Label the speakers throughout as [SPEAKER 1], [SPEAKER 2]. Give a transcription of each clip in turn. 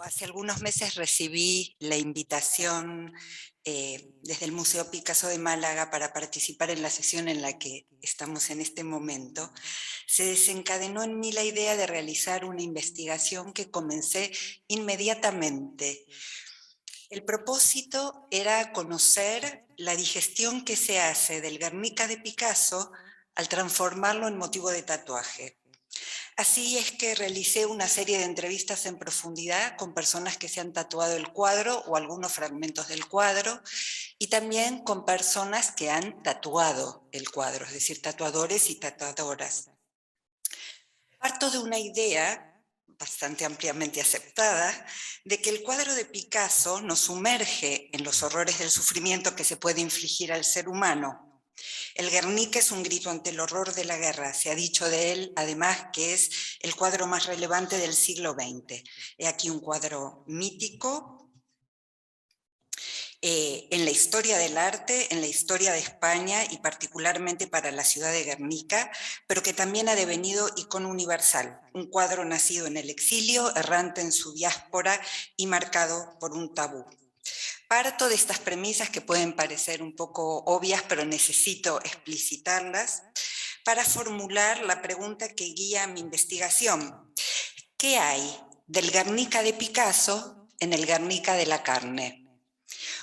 [SPEAKER 1] Hace algunos meses recibí la invitación desde el Museo Picasso de Málaga para participar en la sesión en la que estamos en este momento. Se desencadenó en mí la idea de realizar una investigación que comencé inmediatamente. El propósito era conocer la digestión que se hace del Guernica de Picasso al transformarlo en motivo de tatuaje. Así es que realicé una serie de entrevistas en profundidad con personas que se han tatuado el cuadro o algunos fragmentos del cuadro y también con personas que han tatuado el cuadro, es decir, tatuadores y tatuadoras. Parto de una idea bastante ampliamente aceptada, de que el cuadro de Picasso nos sumerge en los horrores del sufrimiento que se puede infligir al ser humano. El Guernica es un grito ante el horror de la guerra. Se ha dicho de él, además, que es el cuadro más relevante del siglo XX. He aquí un cuadro mítico en la historia del arte, en la historia de España y particularmente para la ciudad de Guernica, pero que también ha devenido icono universal. Un cuadro nacido en el exilio, errante en su diáspora y marcado por un tabú. Parto de estas premisas que pueden parecer un poco obvias, pero necesito explicitarlas para formular la pregunta que guía mi investigación. ¿Qué hay del Guernica de Picasso en el Guernica de la carne?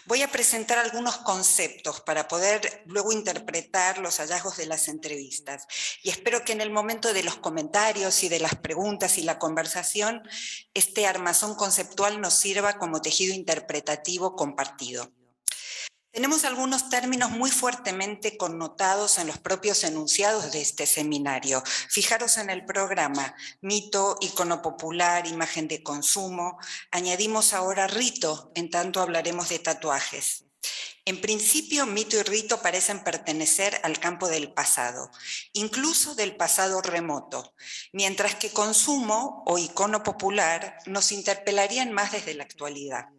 [SPEAKER 1] Voy a presentar algunos conceptos para poder luego interpretar los hallazgos de las entrevistas y espero que en el momento de los comentarios y de las preguntas y la conversación este armazón conceptual nos sirva como tejido interpretativo compartido. Tenemos algunos términos muy fuertemente connotados en los propios enunciados de este seminario. Fijaros en el programa, mito, icono popular, imagen de consumo. Añadimos ahora rito, en tanto hablaremos de tatuajes. En principio, mito y rito parecen pertenecer al campo del pasado, incluso del pasado remoto, mientras que consumo o icono popular nos interpelarían más desde la actualidad.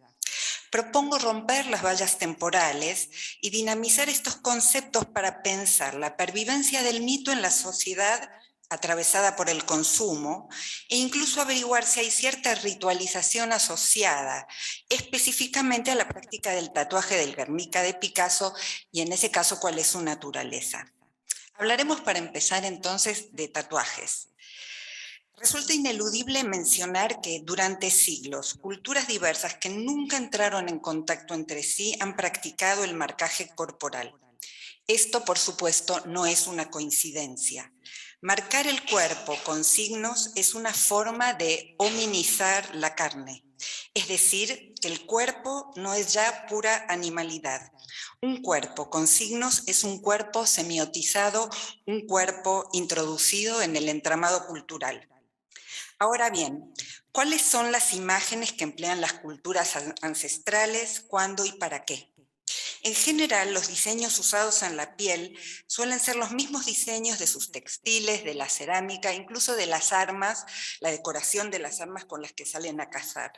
[SPEAKER 1] Propongo romper las vallas temporales y dinamizar estos conceptos para pensar la pervivencia del mito en la sociedad atravesada por el consumo e incluso averiguar si hay cierta ritualización asociada específicamente a la práctica del tatuaje del Guernica de Picasso y en ese caso cuál es su naturaleza. Hablaremos para empezar entonces de tatuajes. Resulta ineludible mencionar que durante siglos, culturas diversas que nunca entraron en contacto entre sí han practicado el marcaje corporal. Esto, por supuesto, no es una coincidencia. Marcar el cuerpo con signos es una forma de hominizar la carne, es decir, que el cuerpo no es ya pura animalidad. Un cuerpo con signos es un cuerpo semiotizado, un cuerpo introducido en el entramado cultural. Ahora bien, ¿cuáles son las imágenes que emplean las culturas ancestrales, cuándo y para qué? En general, los diseños usados en la piel suelen ser los mismos diseños de sus textiles, de la cerámica, incluso de las armas, la decoración de las armas con las que salen a cazar.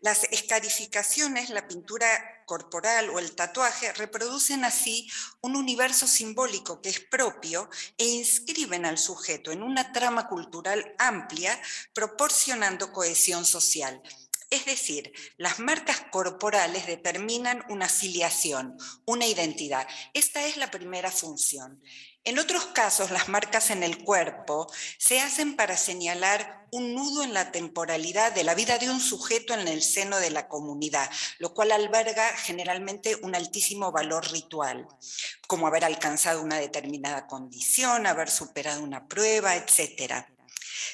[SPEAKER 1] Las escarificaciones, la pintura corporal o el tatuaje reproducen así un universo simbólico que es propio e inscriben al sujeto en una trama cultural amplia, proporcionando cohesión social. Es decir, las marcas corporales determinan una filiación, una identidad. Esta es la primera función. En otros casos, las marcas en el cuerpo se hacen para señalar un nudo en la temporalidad de la vida de un sujeto en el seno de la comunidad, lo cual alberga generalmente un altísimo valor ritual, como haber alcanzado una determinada condición, haber superado una prueba, etc.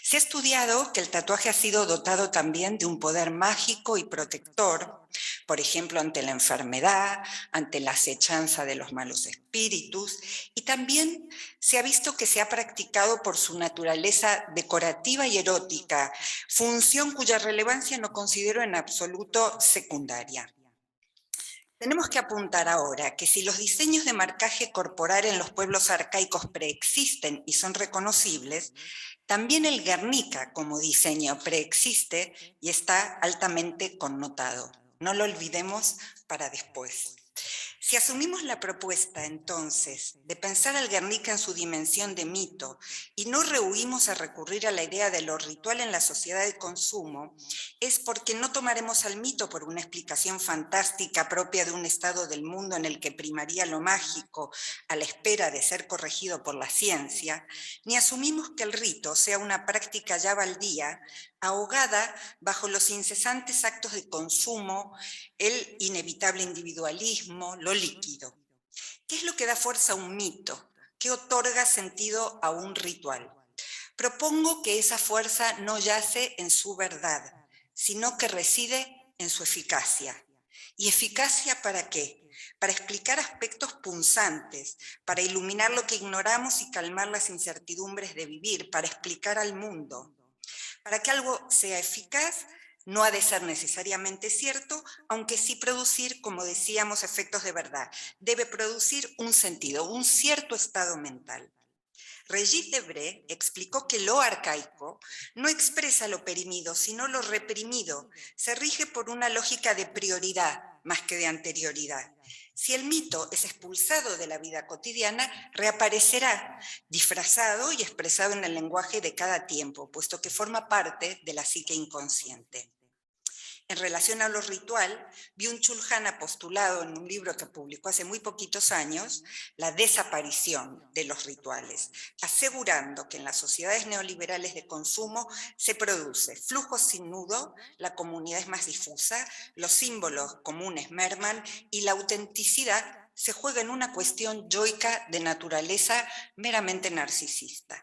[SPEAKER 1] Se ha estudiado que el tatuaje ha sido dotado también de un poder mágico y protector, por ejemplo, ante la enfermedad, ante la acechanza de los malos espíritus, y también se ha visto que se ha practicado por su naturaleza decorativa y erótica, función cuya relevancia no considero en absoluto secundaria. Tenemos que apuntar ahora que si los diseños de marcaje corporal en los pueblos arcaicos preexisten y son reconocibles, también el Guernica como diseño preexiste y está altamente connotado. No lo olvidemos para después. Si asumimos la propuesta, entonces, de pensar al Guernica en su dimensión de mito y no rehuimos a recurrir a la idea de lo ritual en la sociedad de consumo, es porque no tomaremos al mito por una explicación fantástica propia de un estado del mundo en el que primaría lo mágico a la espera de ser corregido por la ciencia, ni asumimos que el rito sea una práctica ya baldía, ahogada bajo los incesantes actos de consumo, el inevitable individualismo, lo líquido. ¿Qué es lo que da fuerza a un mito? ¿Qué otorga sentido a un ritual? Propongo que esa fuerza no yace en su verdad, sino que reside en su eficacia. ¿Y eficacia para qué? Para explicar aspectos punzantes, para iluminar lo que ignoramos y calmar las incertidumbres de vivir, para explicar al mundo. Para que algo sea eficaz, no ha de ser necesariamente cierto, aunque sí producir, como decíamos, efectos de verdad. Debe producir un sentido, un cierto estado mental. Regis Debray explicó que lo arcaico no expresa lo perimido, sino lo reprimido. Se rige por una lógica de prioridad más que de anterioridad. Si el mito es expulsado de la vida cotidiana, reaparecerá disfrazado y expresado en el lenguaje de cada tiempo, puesto que forma parte de la psique inconsciente. En relación a lo ritual, Byung-Chul Han ha postulado en un libro que publicó hace muy poquitos años la desaparición de los rituales, asegurando que en las sociedades neoliberales de consumo se produce flujo sin nudo, la comunidad es más difusa, los símbolos comunes merman y la autenticidad se juega en una cuestión yoica de naturaleza meramente narcisista.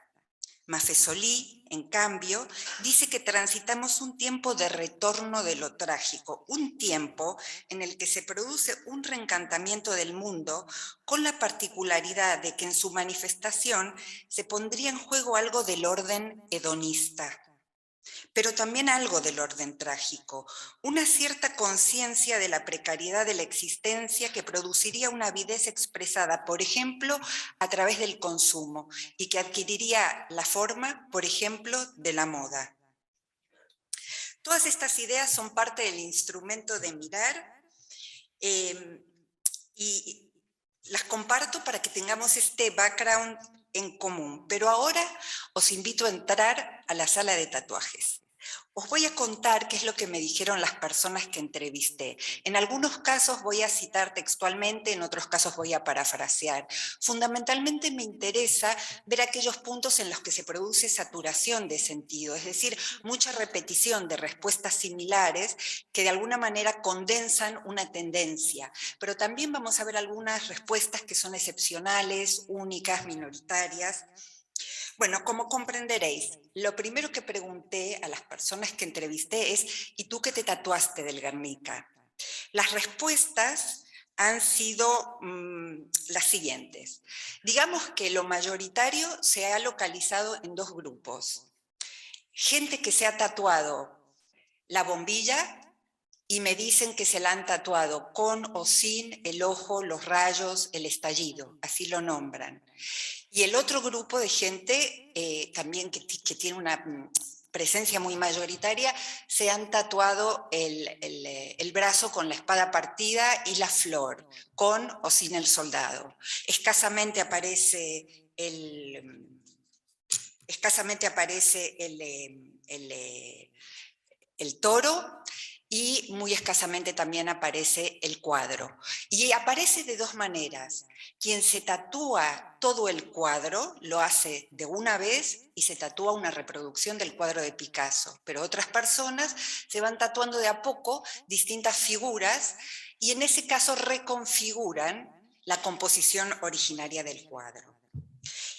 [SPEAKER 1] Maffesoli, en cambio, dice que transitamos un tiempo de retorno de lo trágico, un tiempo en el que se produce un reencantamiento del mundo con la particularidad de que en su manifestación se pondría en juego algo del orden hedonista, pero también algo del orden trágico, una cierta conciencia de la precariedad de la existencia que produciría una avidez expresada, por ejemplo, a través del consumo y que adquiriría la forma, por ejemplo, de la moda. Todas estas ideas son parte del instrumento de mirar y las comparto para que tengamos este background en común, pero ahora os invito a entrar a la sala de tatuajes. Os voy a contar qué es lo que me dijeron las personas que entrevisté. En algunos casos voy a citar textualmente, en otros casos voy a parafrasear. Fundamentalmente me interesa ver aquellos puntos en los que se produce saturación de sentido, es decir, mucha repetición de respuestas similares que de alguna manera condensan una tendencia. Pero también vamos a ver algunas respuestas que son excepcionales, únicas, minoritarias. Bueno, como comprenderéis, lo primero que pregunté a las personas que entrevisté es, ¿y tú qué te tatuaste del Guernica? Las respuestas han sido las siguientes. Digamos que lo mayoritario se ha localizado en dos grupos. Gente que se ha tatuado la bombilla y me dicen que se la han tatuado con o sin el ojo, los rayos, el estallido, así lo nombran. Y el otro grupo de gente, también que tiene una presencia muy mayoritaria, se han tatuado el brazo con la espada partida y la flor, con o sin el soldado. Escasamente aparece el toro, y muy escasamente también aparece el cuadro. Y aparece de dos maneras. Quien se tatúa todo el cuadro lo hace de una vez y se tatúa una reproducción del cuadro de Picasso, pero otras personas se van tatuando de a poco distintas figuras y en ese caso reconfiguran la composición originaria del cuadro.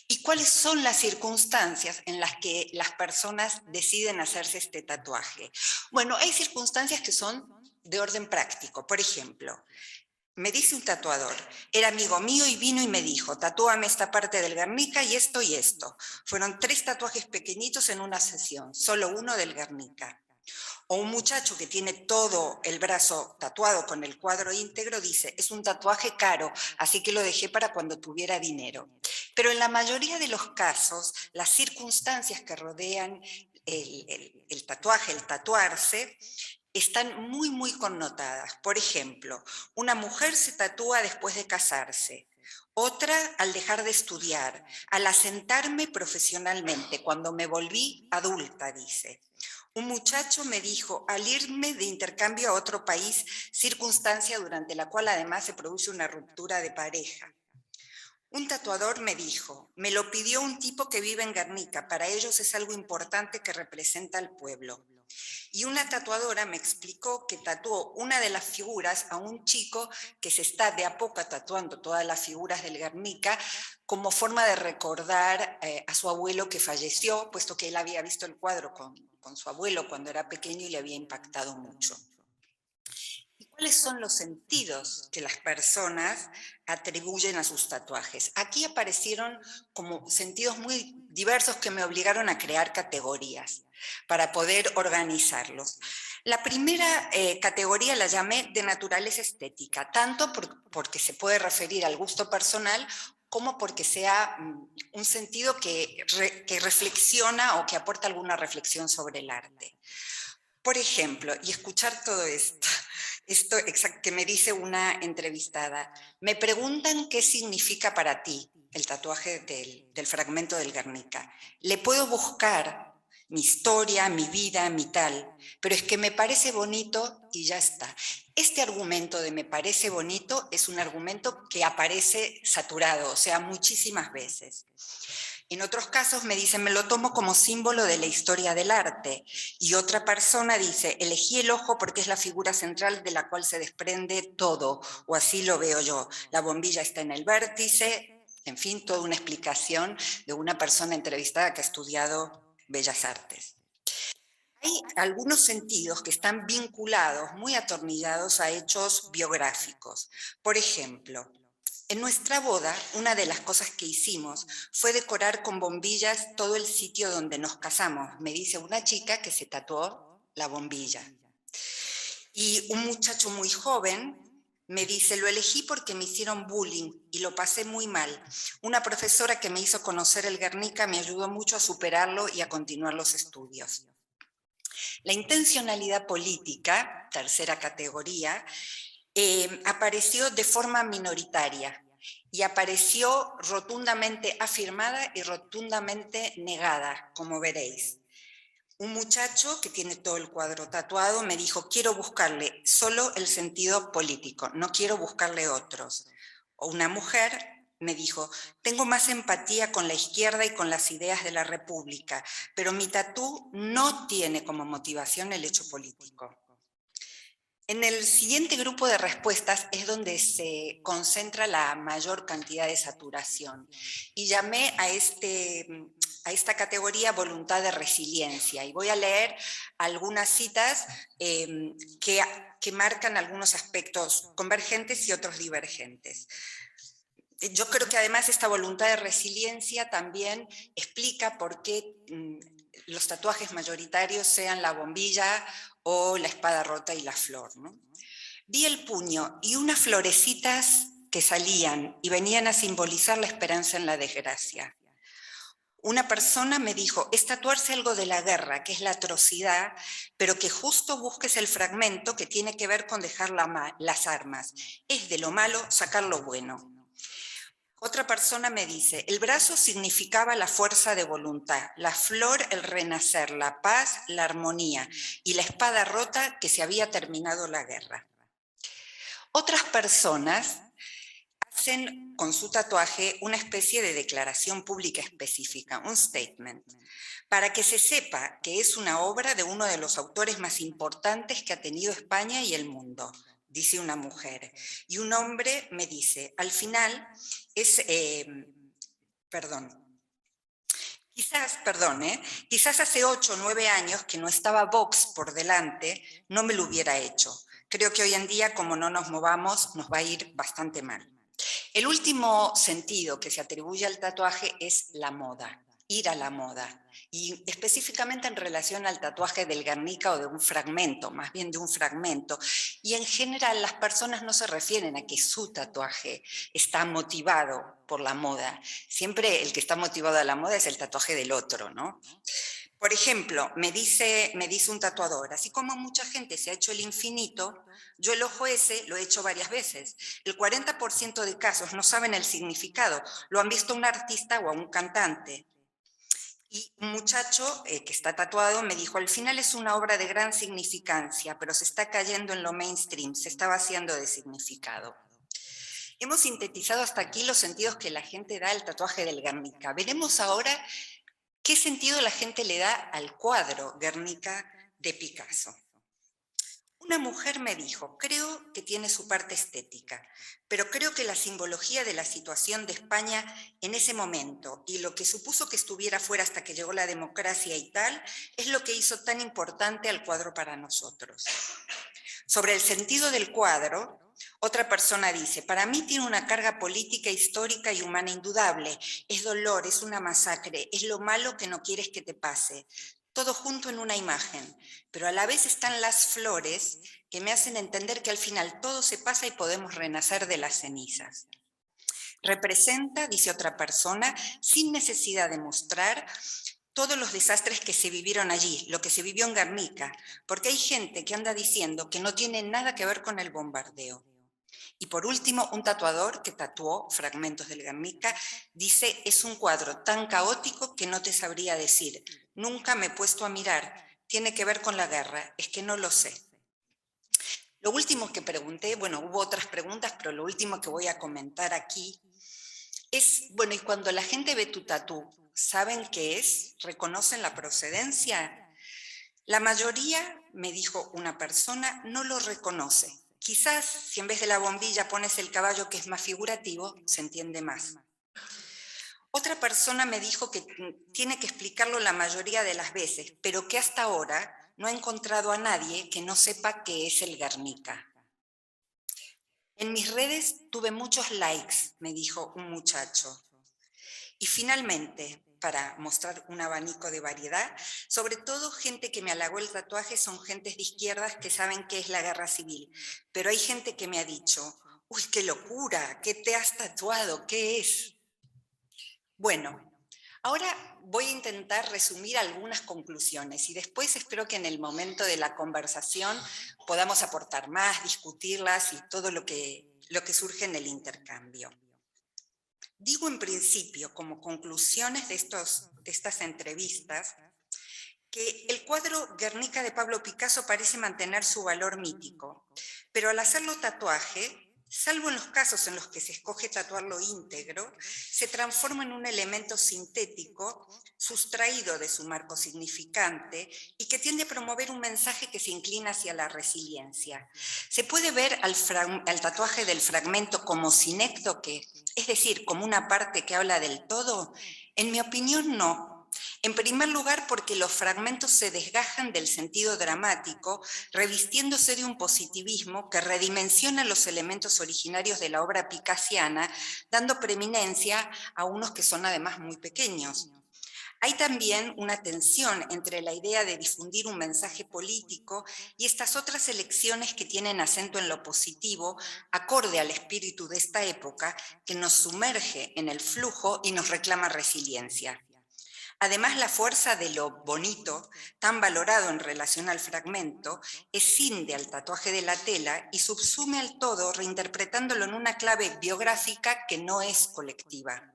[SPEAKER 1] ¿Y cuáles son las circunstancias en las que las personas deciden hacerse este tatuaje? Bueno, hay circunstancias que son de orden práctico. Por ejemplo, me dice un tatuador, era amigo mío y vino y me dijo, tatúame esta parte del Guernica y esto y esto. Fueron 3 tatuajes pequeñitos en una sesión, solo uno del Guernica. O un muchacho que tiene todo el brazo tatuado con el cuadro íntegro dice, es un tatuaje caro, así que lo dejé para cuando tuviera dinero. Pero en la mayoría de los casos, las circunstancias que rodean el tatuaje, el tatuarse, están muy connotadas. Por ejemplo, una mujer se tatúa después de casarse, otra al dejar de estudiar, al asentarme profesionalmente, cuando me volví adulta, dice. Un muchacho me dijo, al irme de intercambio a otro país, circunstancia durante la cual además se produce una ruptura de pareja. Un tatuador me dijo, me lo pidió un tipo que vive en Guernica, para ellos es algo importante que representa al pueblo. Y una tatuadora me explicó que tatuó una de las figuras a un chico que se está de a poco tatuando todas las figuras del Guernica como forma de recordar a su abuelo que falleció, puesto que él había visto el cuadro con su abuelo cuando era pequeño y le había impactado mucho. ¿Y cuáles son los sentidos que las personas atribuyen a sus tatuajes? Aquí aparecieron como sentidos muy diversos que me obligaron a crear categorías para poder organizarlos. La primera categoría la llamé de naturaleza estética, tanto porque se puede referir al gusto personal como porque sea un sentido que reflexiona o que aporta alguna reflexión sobre el arte. Por ejemplo, y escuchar todo esto que me dice una entrevistada, me preguntan qué significa para ti el tatuaje del fragmento del Guernica. Le puedo buscar mi historia, mi vida, mi tal, pero es que me parece bonito y ya está. Este argumento de me parece bonito es un argumento que aparece saturado, o sea, muchísimas veces. En otros casos me dicen, me lo tomo como símbolo de la historia del arte. Y otra persona dice, elegí el ojo porque es la figura central de la cual se desprende todo, o así lo veo yo. La bombilla está en el vértice, en fin, toda una explicación de una persona entrevistada que ha estudiado Bellas Artes. Hay algunos sentidos que están vinculados, muy atornillados a hechos biográficos. Por ejemplo, en nuestra boda, una de las cosas que hicimos fue decorar con bombillas todo el sitio donde nos casamos. Me dice una chica que se tatuó la bombilla. Y un muchacho muy joven me dice, lo elegí porque me hicieron bullying y lo pasé muy mal. Una profesora que me hizo conocer el Guernica me ayudó mucho a superarlo y a continuar los estudios. La intencionalidad política, tercera categoría, apareció de forma minoritaria y apareció rotundamente afirmada y rotundamente negada, como veréis. Un muchacho que tiene todo el cuadro tatuado me dijo, quiero buscarle solo el sentido político, no quiero buscarle otros. O una mujer me dijo, tengo más empatía con la izquierda y con las ideas de la República, pero mi tatú no tiene como motivación el hecho político. En el siguiente grupo de respuestas es donde se concentra la mayor cantidad de saturación y llamé a esta categoría voluntad de resiliencia y voy a leer algunas citas que marcan algunos aspectos convergentes y otros divergentes. Yo creo que además esta voluntad de resiliencia también explica por qué los tatuajes mayoritarios sean la bombilla o la espada rota y la flor, ¿no? Vi el puño y unas florecitas que salían y venían a simbolizar la esperanza en la desgracia. Una persona me dijo, es tatuarse algo de la guerra, que es la atrocidad, pero que justo busques el fragmento que tiene que ver con dejar las armas. Es de lo malo sacar lo bueno. Otra persona me dice, el brazo significaba la fuerza de voluntad, la flor el renacer, la paz, la armonía y la espada rota que se había terminado la guerra. Otras personas hacen con su tatuaje una especie de declaración pública específica, un statement, para que se sepa que es una obra de uno de los autores más importantes que ha tenido España y el mundo, dice una mujer. Y un hombre me dice, al final quizás hace 8 o 9 años que no estaba Vox por delante, no me lo hubiera hecho. Creo que hoy en día, como no nos movamos, nos va a ir bastante mal. El último sentido que se atribuye al tatuaje es la moda, ir a la moda, y específicamente en relación al tatuaje del Guernica o de un fragmento, más bien de un fragmento. Y en general las personas no se refieren a que su tatuaje está motivado por la moda. Siempre el que está motivado a la moda es el tatuaje del otro, ¿no? Por ejemplo, me dice un tatuador, así como mucha gente se ha hecho el infinito, yo el ojo ese lo he hecho varias veces. El 40% de casos no saben el significado, lo han visto a un artista o a un cantante. Y un muchacho que está tatuado me dijo, al final es una obra de gran significancia, pero se está cayendo en lo mainstream, se está vaciando de significado. Hemos sintetizado hasta aquí los sentidos que la gente da al tatuaje del Guernica. Veremos ahora qué sentido la gente le da al cuadro Guernica de Picasso. Una mujer me dijo, creo que tiene su parte estética, pero creo que la simbología de la situación de España en ese momento y lo que supuso que estuviera fuera hasta que llegó la democracia y tal, es lo que hizo tan importante al cuadro para nosotros. Sobre el sentido del cuadro, otra persona dice, para mí tiene una carga política, histórica y humana indudable. Es dolor, es una masacre, es lo malo que no quieres que te pase. Todo junto en una imagen, pero a la vez están las flores que me hacen entender que al final todo se pasa y podemos renacer de las cenizas. Representa, dice otra persona, sin necesidad de mostrar todos los desastres que se vivieron allí, lo que se vivió en Guernica, porque hay gente que anda diciendo que no tiene nada que ver con el bombardeo. Y por último, un tatuador que tatuó fragmentos del Guernica dice, es un cuadro tan caótico que no te sabría decir. Nunca me he puesto a mirar. Tiene que ver con la guerra. Es que no lo sé. Lo último que pregunté, bueno, hubo otras preguntas, pero lo último que voy a comentar aquí es, bueno, y cuando la gente ve tu tatú, ¿saben qué es? ¿Reconocen la procedencia? La mayoría, me dijo una persona, no lo reconoce. Quizás si en vez de la bombilla pones el caballo que es más figurativo, se entiende más. Otra persona me dijo que tiene que explicarlo la mayoría de las veces, pero que hasta ahora no ha encontrado a nadie que no sepa qué es el Guernica. En mis redes tuve muchos likes, me dijo un muchacho. Y finalmente, para mostrar un abanico de variedad, sobre todo gente que me halagó el tatuaje son gentes de izquierdas que saben qué es la guerra civil, pero hay gente que me ha dicho, uy, qué locura, ¿qué te has tatuado? ¿Qué es? Bueno, ahora voy a intentar resumir algunas conclusiones y después espero que en el momento de la conversación podamos aportar más, discutirlas y todo lo que surge en el intercambio. Digo en principio, como conclusiones de estas entrevistas, que el cuadro Guernica de Pablo Picasso parece mantener su valor mítico, pero al hacerlo tatuaje, salvo en los casos en los que se escoge tatuarlo íntegro, se transforma en un elemento sintético, sustraído de su marco significante y que tiende a promover un mensaje que se inclina hacia la resiliencia. Se puede ver al tatuaje del fragmento como sinécdoque, es decir, como una parte que habla del todo. En mi opinión, no. En primer lugar, porque los fragmentos se desgajan del sentido dramático, revistiéndose de un positivismo que redimensiona los elementos originarios de la obra picassiana, dando preeminencia a unos que son además muy pequeños. Hay también una tensión entre la idea de difundir un mensaje político y estas otras elecciones que tienen acento en lo positivo, acorde al espíritu de esta época, que nos sumerge en el flujo y nos reclama resiliencia. Además, la fuerza de lo bonito, tan valorado en relación al fragmento, escinde al tatuaje de la tela y subsume al todo, reinterpretándolo en una clave biográfica que no es colectiva.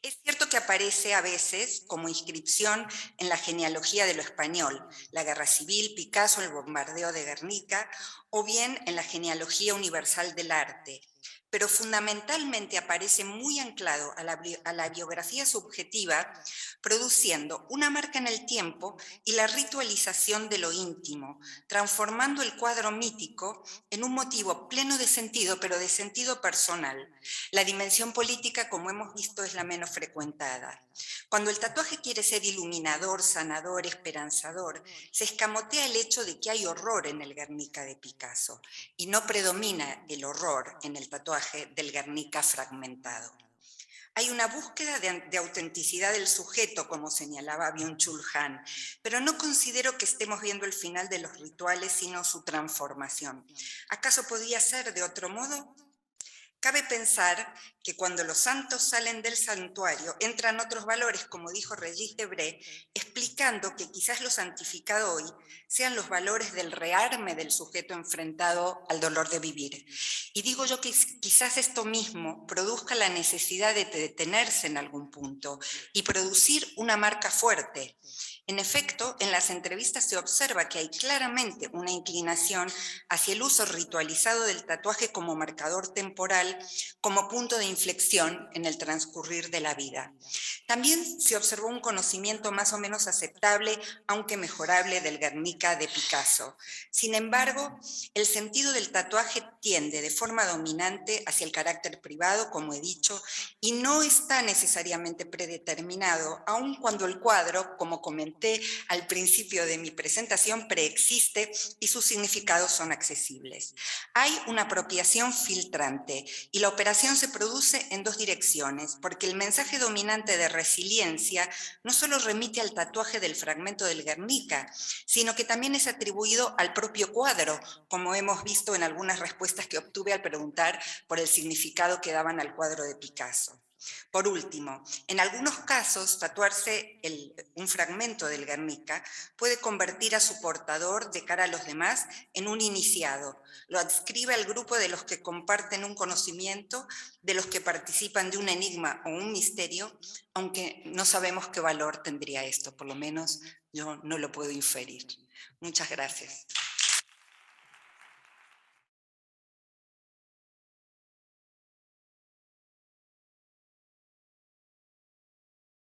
[SPEAKER 1] Es cierto que aparece a veces como inscripción en la genealogía de lo español, la guerra civil, Picasso, el bombardeo de Guernica, o bien en la genealogía universal del arte, pero fundamentalmente aparece muy anclado a la biografía subjetiva, produciendo una marca en el tiempo y la ritualización de lo íntimo, transformando el cuadro mítico en un motivo pleno de sentido, pero de sentido personal. La dimensión política, como hemos visto, es la menos frecuentada. Cuando el tatuaje quiere ser iluminador, sanador, esperanzador, se escamotea el hecho de que hay horror en el Guernica de Picasso y no predomina el horror en el tatuaje del Guernica fragmentado. Hay una búsqueda de autenticidad del sujeto, como señalaba Byung-Chul Han, pero no considero que estemos viendo el final de los rituales, sino su transformación. ¿Acaso podía ser de otro modo? Cabe pensar que cuando los santos salen del santuario entran otros valores, como dijo Regis Debray, explicando que quizás lo santificado hoy sean los valores del rearme del sujeto enfrentado al dolor de vivir. Y digo yo que quizás esto mismo produzca la necesidad de detenerse en algún punto y producir una marca fuerte. En efecto, en las entrevistas se observa que hay claramente una inclinación hacia el uso ritualizado del tatuaje como marcador temporal, como punto de inflexión en el transcurrir de la vida. También se observó un conocimiento más o menos aceptable, aunque mejorable, del Guernica de Picasso. Sin embargo, el sentido del tatuaje tiende de forma dominante hacia el carácter privado, como he dicho, y no está necesariamente predeterminado, aun cuando el cuadro, como comenté al principio de mi presentación, preexiste y sus significados son accesibles. Hay una apropiación filtrante y la operación se produce en dos direcciones, porque el mensaje dominante de resiliencia no solo remite al tatuaje del fragmento del Guernica, sino que también es atribuido al propio cuadro, como hemos visto en algunas respuestas que obtuve al preguntar por el significado que daban al cuadro de Picasso. Por último, en algunos casos, tatuarse un fragmento del Guernica puede convertir a su portador de cara a los demás en un iniciado. Lo adscribe al grupo de los que comparten un conocimiento, de los que participan de un enigma o un misterio, aunque no sabemos qué valor tendría esto, por lo menos yo no lo puedo inferir. Muchas gracias.